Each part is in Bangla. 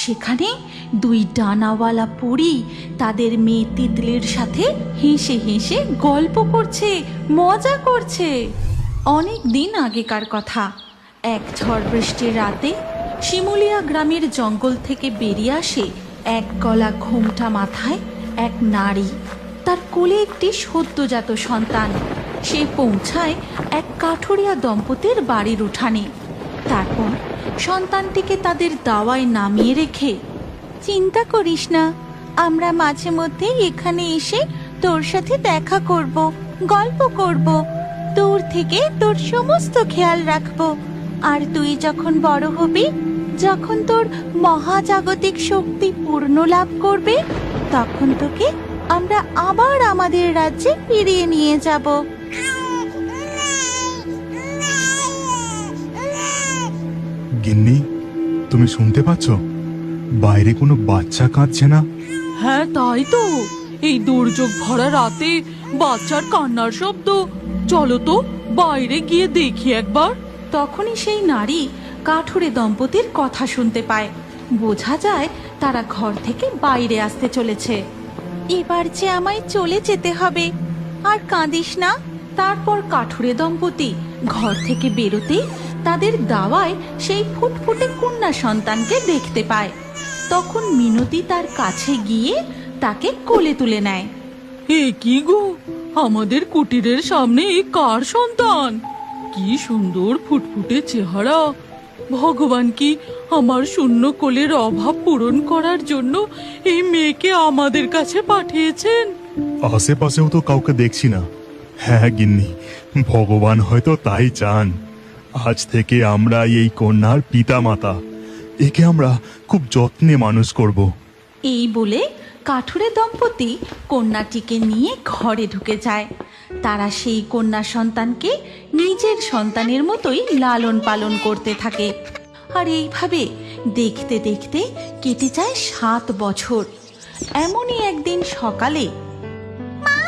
সেখানে দুই ডানাওয়ালা পরী তাদের মেয়ে তিতলির সাথে হেসে হেসে গল্প করছে, মজা করছে। অনেক দিন আগেকার কথা। এক ঝড় বৃষ্টির রাতে শিমুলিয়া গ্রামের জঙ্গল থেকে বেরিয়ে আসে এক গলা ঘোমটা মাথায় এক নারী। তার কোলে একটি সদ্যজাত সন্তান। সে পৌঁছায় এক কাঠুরিয়া দম্পতির বাড়ির উঠানে। তারপর সন্তানটিকে তাদের দাওয়ায় নামিয়ে রেখে, চিন্তা করিস না, আমরা মাঝে মধ্যে এখানে এসে তোর সাথে দেখা করব, গল্প করব, দূর থেকে তোর সমস্ত খেয়াল রাখবো। আর তুই যখন বড় হবি, যখন তোর মহাজাগতিক শক্তি পূর্ণ লাভ করবে, তখন তোকে আমরা আবার আমাদের রাজ্যে ফিরিয়ে নিয়ে যাব। গিন্নি, তুমি শুনতে পাচ্ছ? বাইরে কোনো বাচ্চা কাঁদছে না? হ্যাঁ, তাই তো। এই দুর্যোগ ভরা রাতে বাচ্চার কান্নার শব্দ। চলো তো বাইরে গিয়ে দেখি একবার। তখনই সেই নারী কাঠুরে দম্পতির কথা শুনতে পায়। বোঝা যায় তারা ঘর থেকে বাইরে আসতে চলেছে। এবার যে আমায় চলে যেতে হবে, আর কাঁদিস না। তারপর কাঠুরে দম্পতি ঘর থেকে বেরোতেই তাদের দাওয়ায় সেই ফুটফুটে কন্যা সন্তানকে দেখতে পায়। তখন মিনতি তার কাছে গিয়ে তাকে কোলে তুলে নেয়। এ কি গো, আমাদের কুটিরের সামনে এ কার সন্তান? কি সুন্দর ফুটফুটে চেহারা! ভগবান কি আমার শূন্য কোলের অভাব পূরণ করার জন্য এই মেয়েকে আমাদের কাছে পাঠিয়েছেন? আশেপাশেও তো কাউকে দেখছি না। হ্যাঁ গিন্নি, ভগবান হয়তো তাই চান। আজ থেকে আমরা এই কন্যার পিতা মাতা। একে আমরা খুব যত্নে মানুষ করব। এই বলে কাঠুরে দম্পতি কন্যাটিকে নিয়ে ঘরে ঢুকে যায়। তারা সেই কন্যা সন্তানকে নিজের সন্তানের মতোই লালন পালন করতে থাকে। আর এইভাবে দেখতে দেখতে কেটে যায় 7 বছর। এমনই একদিন সকালে, মা,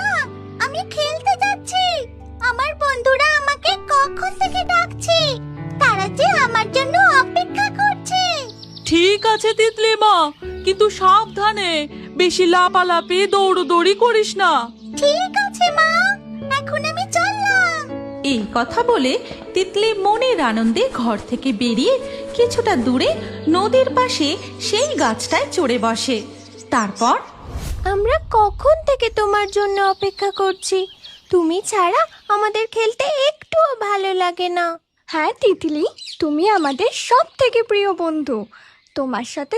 আমি খেলতে যাচ্ছি। আমার বন্ধুরা আমাকে কখন থেকে ডাকছে। তারা যে আমার জন্য অপেক্ষা করছে। ঠিক আছে তিতলি মা, কিন্তু সাবধানে, বেশি লাপালাপি দৌড়দৌড়ি করিস না। ঠিক আছে মা, এখন আমি চললাম। এই কথা বলে তিতলি মনের আনন্দে ঘর থেকে বেরিয়ে কিছুটা দূরে নদীর পাশে সেই গাছটায় চড়ে বসে। তারপর, আমরা কখন থেকে তোমার জন্য অপেক্ষা করছি। তুমি ছাড়া আমাদের খেলতে একটুও ভালো লাগে না। হ্যাঁ তিতলি, তুমি আমাদের সব থেকে প্রিয় বন্ধু। তোমার সাথে